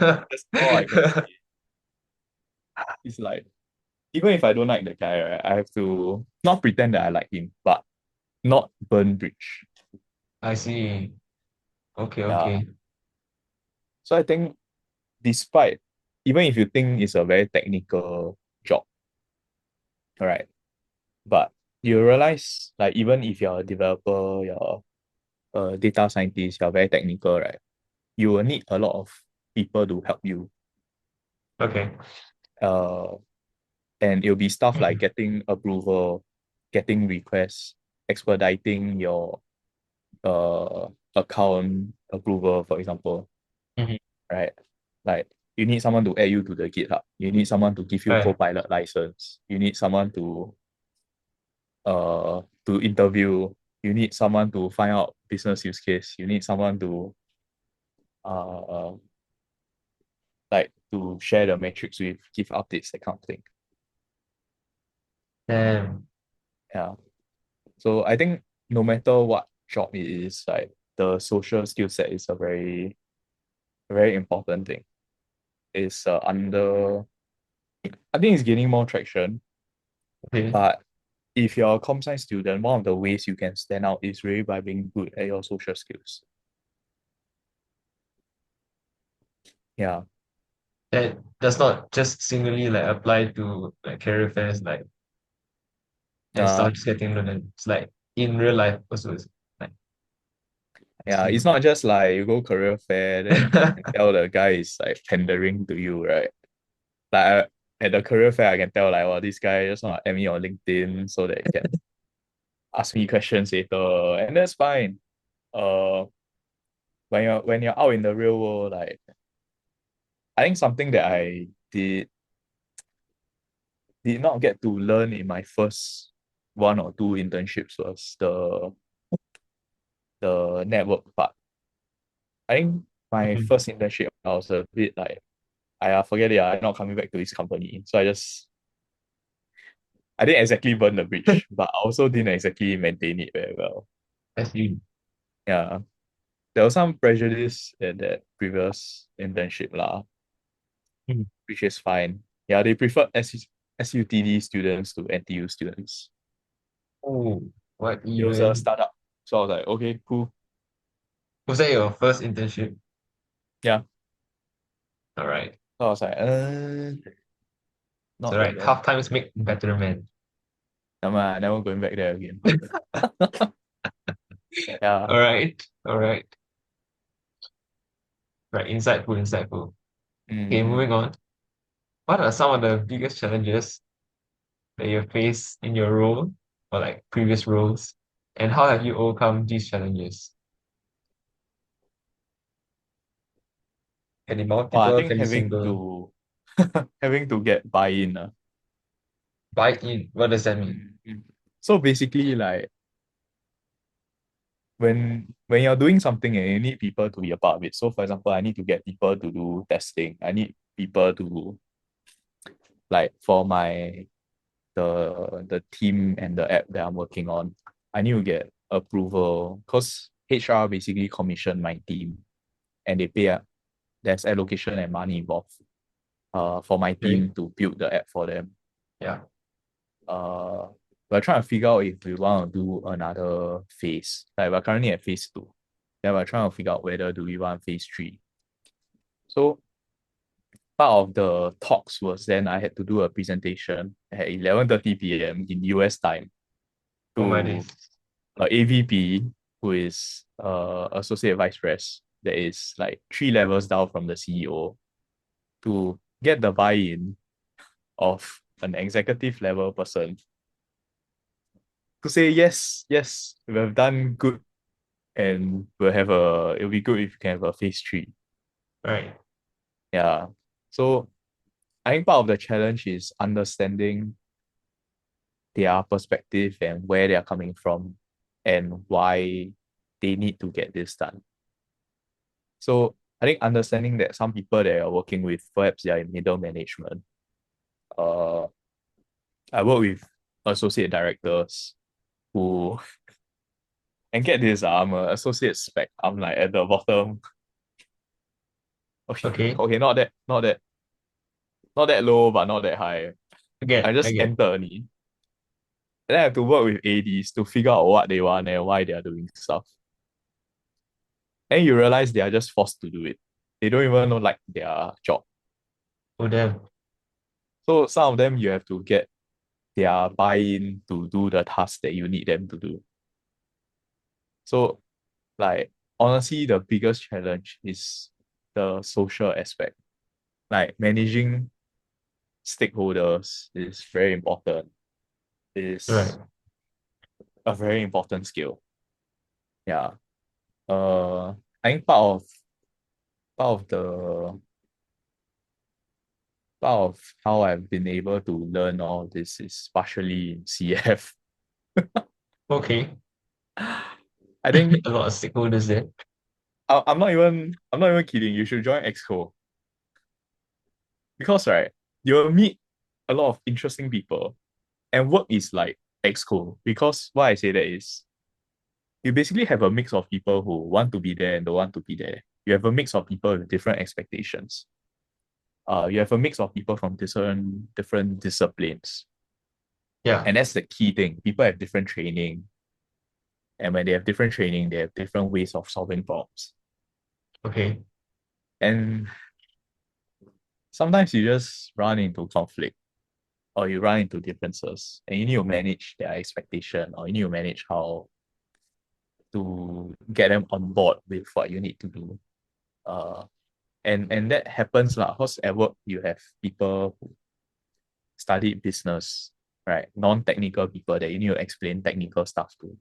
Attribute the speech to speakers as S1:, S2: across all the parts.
S1: That's all I can say. It's like even if I don't like the guy, right, I have to not pretend that I like him, but not burn bridge.
S2: I see. Okay,
S1: Yeah.
S2: okay.
S1: So I think despite even if you think it's a very technical job, right? But you realize like even if you're a developer, you're a data scientist, you're very technical, right? You will need a lot of people to help you.
S2: Okay.
S1: Uh and it'll be stuff like getting approval, getting requests, expediting your uh account approval, for example,
S2: Mhm.
S1: right? Like you need someone to add you to the GitHub. You need someone to give you
S2: Right.
S1: Copilot license. You need someone to interview. You need someone to find out business use case. You need someone to uh like to share the metrics with, give updates, that kind of thing.
S2: Damn.
S1: Yeah. So I think no matter what job it is, like the social skill set is a very important thing. It's under I think it's gaining more traction,
S2: Okay.
S1: but if you're a comp science student, one of the ways you can stand out is really by being good at your social skills. Yeah.
S2: That does not just singularly like apply to like career fairs like and
S1: Uh,
S2: stuff just getting learned. It's like in real life also it's like I
S1: yeah,
S2: see.
S1: it's not just like you go career fair, then you can tell the guy is like pandering to you, right? Like at the career fair, I can tell like, oh, this guy just want to add me on LinkedIn so that he can ask me questions later, and that's fine. Uh, when you're out in the real world, like I think something that I did not get to learn in my first one or two internships was the network part. I think my
S2: Mhm.
S1: first internship, I was a bit like, I forget it, I'm not coming back to this company. So I didn't exactly burn the bridge, but I also didn't exactly maintain it very well.
S2: I see.
S1: Yeah, there was some prejudice in that previous internship lah,
S2: Mhm.
S1: which is fine. Yeah, they preferred SUTD students to NTU students.
S2: Oh, what
S1: It was a
S2: even?
S1: startup. So I was like, okay, cool.
S2: Was that your first internship?
S1: Yeah.
S2: All right.
S1: So I was like,
S2: So
S1: not that
S2: right,
S1: bad.
S2: half times make better men.
S1: Never going back there again. Yeah.
S2: All right. All right. Right. Insightful, insightful. Okay,
S1: Mm.
S2: moving on. What are some of the biggest challenges that you face in your role or like previous roles? And how have you overcome these challenges? Can be
S1: Well, I
S2: multiple,
S1: think
S2: can be
S1: having
S2: single.
S1: to having to get buy-in.
S2: Buy in, what does that mean?
S1: Mm. So basically, like when you're doing something and you need people to be a part of it. So for example, I need to get people to do testing. I need people to like for the team and the app that I'm working on. I need to get approval because HR basically commission my team and they pay there's allocation and money involved for my
S2: Okay.
S1: team to build the app for them.
S2: Yeah.
S1: Uh, we're trying to figure out if we want to do another phase. Like we're currently at phase two. Then we're trying to figure out whether do we want phase three. So part of the talks was then I had to do a presentation at 11:30 p.m. in US time
S2: Oh my
S1: to
S2: days.
S1: a AVP who is associate vice pres that is like three levels down from the CEO to get the buy-in of an executive level person to say yes, yes, we have done good and it'll be good if you can have a phase three.
S2: Right.
S1: Yeah. So I think part of the challenge is understanding their perspective and where they are coming from and why they need to get this done. So I think understanding that some people that are working with, perhaps they are in middle management. Uh, I work with associate directors who, and get this, I'm an associate spec. I'm like at the bottom Okay,
S2: Okay,
S1: okay, not that low, but not that high.
S2: I
S1: I just
S2: get.
S1: enter only. And then I have to work with ADs to figure out what they want and why they are doing stuff. And you realize they are just forced to do it. They don't even know like their job.
S2: Oh damn.
S1: So some of them you have to get their buy-in to do the task that you need them to do. So like honestly, the biggest challenge is the social aspect. Like managing stakeholders is very important.
S2: Right.
S1: Is a very important skill. Yeah. I think part of the part of how I've been able to learn all this is partially in CF.
S2: Okay.
S1: I think
S2: A lot of stakeholders there.
S1: I'm not even kidding. You should join Exco because right, you'll meet a lot of interesting people, and work is like Exco. Because why I say that is you basically have a mix of people who want to be there and don't want to be there. You have a mix of people with different expectations. You have a mix of people from different disciplines,
S2: Yeah.
S1: and that's the key thing. People have different training, and when they have different training, they have different ways of solving problems.
S2: Okay.
S1: And sometimes you just run into conflict or you run into differences, and you need to manage their expectation or you need to manage how to get them on board with what you need to do. Uh, and that happens lah. Because at work you have people who studied business, right? Non-technical people that you need to explain technical stuff to.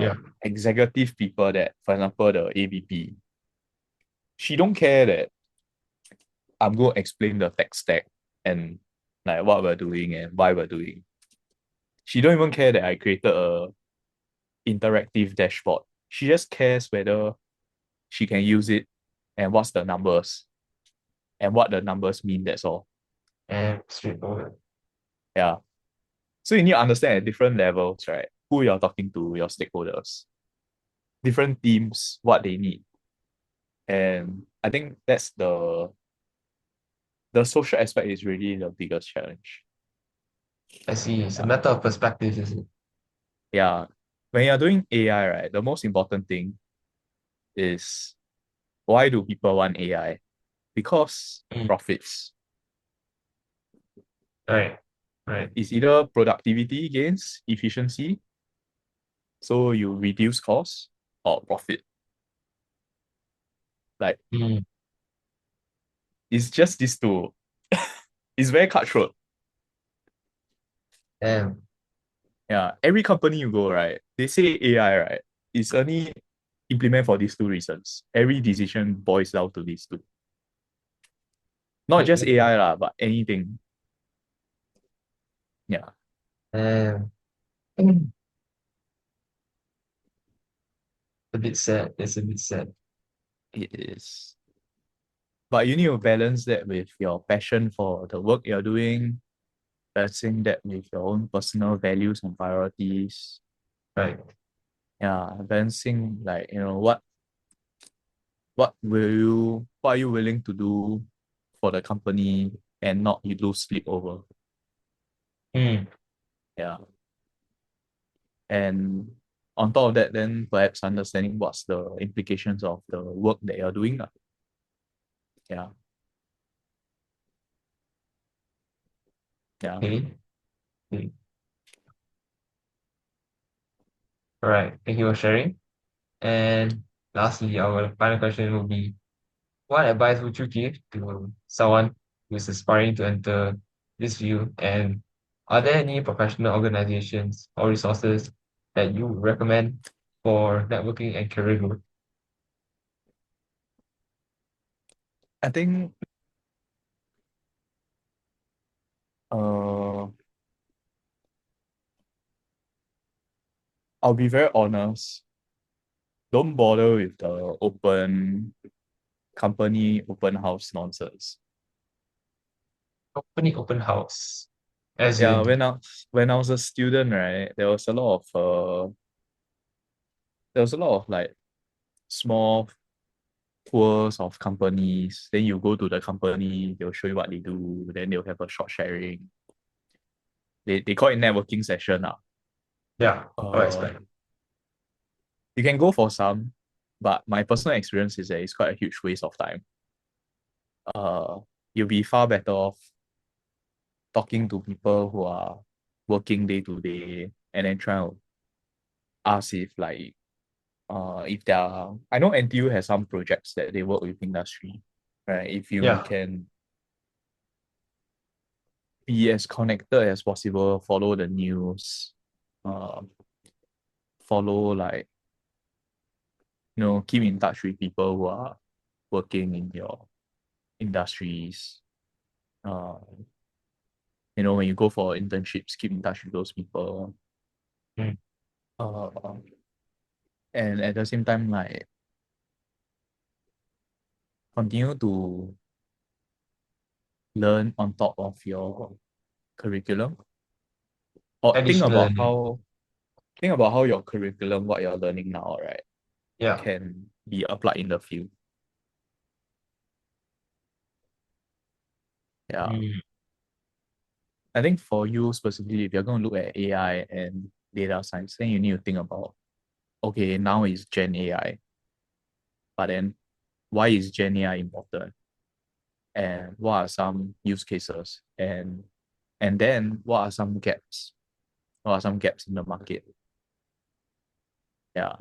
S2: Yeah.
S1: Executive people that, for example, the AVP, she don't care that I'm going to explain the tech stack and like what we're doing and why we're doing. She don't even care that I created a interactive dashboard. She just cares whether she can use it and what's the numbers and what the numbers mean. That's all.
S2: And straightforward.
S1: Yeah. So you need to understand at different levels, right? Who you're talking to, your stakeholders, different teams, what they need. And I think that's the social aspect is really the biggest challenge.
S2: I see. It's a
S1: Yeah.
S2: matter of perspective, isn't it?
S1: Yeah. When you're doing AI, right, the most important thing is why do people want AI? Because
S2: Mm.
S1: profits.
S2: Right. Right.
S1: It's either productivity gains, efficiency, so you reduce costs, or profit. Like
S2: Mm.
S1: it's just these two. It's very cutthroat.
S2: Damn.
S1: Yeah. Every company you go, right, they say AI, right, it's only implement for these two reasons. Every decision boils down to these two. Not just
S2: Mm-mm.
S1: AI lah, but anything. Yeah,
S2: Damn. Mm. A bit sad. It's a bit sad.
S1: it is. But you need to balance that with your passion for the work you're doing, balancing that with your own personal values and priorities.
S2: Right.
S1: Yeah, balancing like what are you willing to do for the company and not you lose sleep over.
S2: Mm.
S1: Yeah. And on top of that, then perhaps understanding what's the implications of the work that you're doing. Lah. Yeah. Yeah.
S2: Okay. Okay. All right. Thank you for sharing. And lastly, our final question will be, what advice would you give to someone who is aspiring to enter this field? And are there any professional organizations or resources that you would recommend for networking and career growth?
S1: I think uh I'll be very honest. Don't bother with the open company open house nonsense.
S2: Company open house, as
S1: Yeah,
S2: in,
S1: when I was a student, right, there was a lot of like small tours of companies. Then you go to the company, they'll show you what they do. Then they'll have a short sharing. They call it networking session.
S2: Yeah, I would
S1: Uh,
S2: expect.
S1: you can go for some, but my personal experience is that it's quite a huge waste of time. Uh, you'll be far better off talking to people who are working day to day and then trying to ask if there are, I know NTU has some projects that they work with industry, right? If you
S2: Yeah.
S1: can be as connected as possible, follow the news, uh, follow keep in touch with people who are working in your industries. Uh, when you go for internships, keep in touch with those people.
S2: Mm.
S1: Uh, and at the same time, continue to learn on top of your curriculum, or
S2: Additional learning.
S1: think about how your curriculum, what you're learning now, right,
S2: Yeah.
S1: can be applied in the field. Yeah.
S2: Mm.
S1: I think for you specifically, if you're going to look at AI and data science, then you need to think about, okay, now is Gen AI, but then why is Gen AI important? And what are some use cases? And then what are some gaps? What are some gaps in the market? Yeah.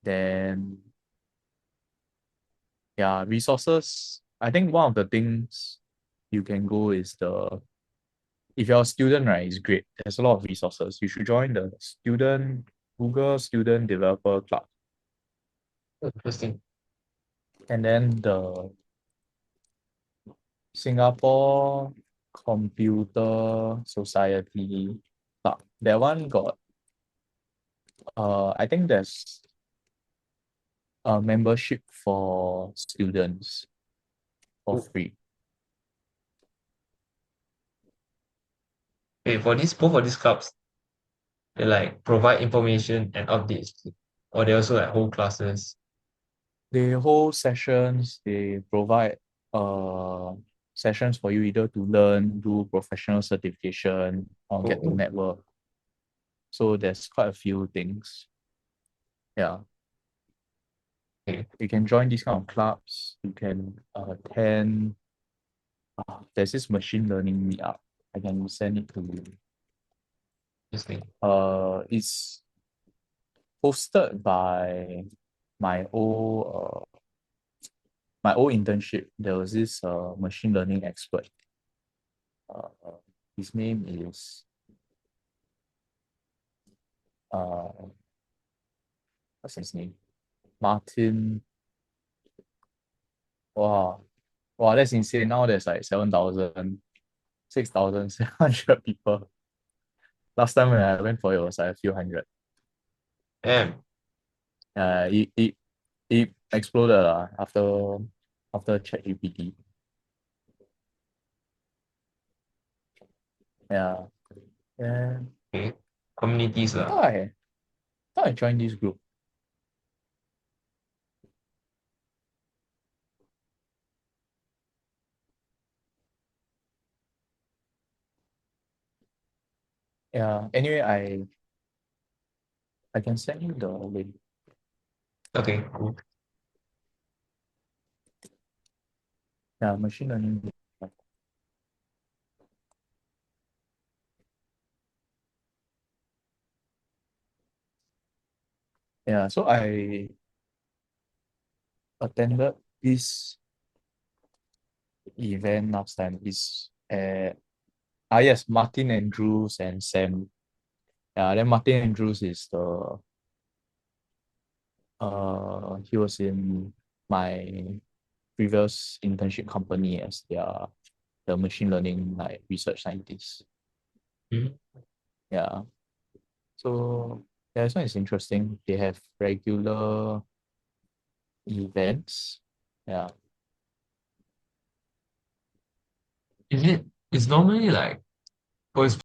S1: Then yeah, resources. I think one of the things you can go is if you're a student, right, it's great. There's a lot of resources. You should join the Google Student Developer Club.
S2: Interesting.
S1: And then the Singapore Computer Society Club. That one got I think there's a membership for students for
S2: Oh,
S1: free.
S2: okay, for this both of these clubs, they like provide information and updates, or they also like hold classes.
S1: They hold sessions, they provide uh sessions for you either to learn, do professional certification, or get to
S2: Oh,
S1: network. So there's quite a few things. Yeah.
S2: okay,
S1: You can join these kind of clubs. You can attend. There's this machine learning meetup. I can send it to you.
S2: interesting.
S1: It's hosted by my old my old internship. There was this machine learning expert. Uh, his name is uh, what's his name? Martin. Wow, wow, that's insane. Now there's like 7,000, 6,700 people. Last time when I went for it, was like a few hundred.
S2: And
S1: Uh, it, it, it exploded after ChatGPT. Yeah. Yeah.
S2: okay, communities
S1: I
S2: lah.
S1: thought I thought I joined this group. Yeah. Anyway, I can send you the link.
S2: Okay, cool.
S1: Yeah, machine learning. Yeah, so I attended this event last time. Is at yes, Martin Andrews and Sam. Yeah, then Martin Andrews is he was in my previous internship company as the machine learning research scientist.
S2: Mhm.
S1: Yeah. So yeah, this one is interesting. They have regular events. Yeah.
S2: Is it? It's normally like, oh, it's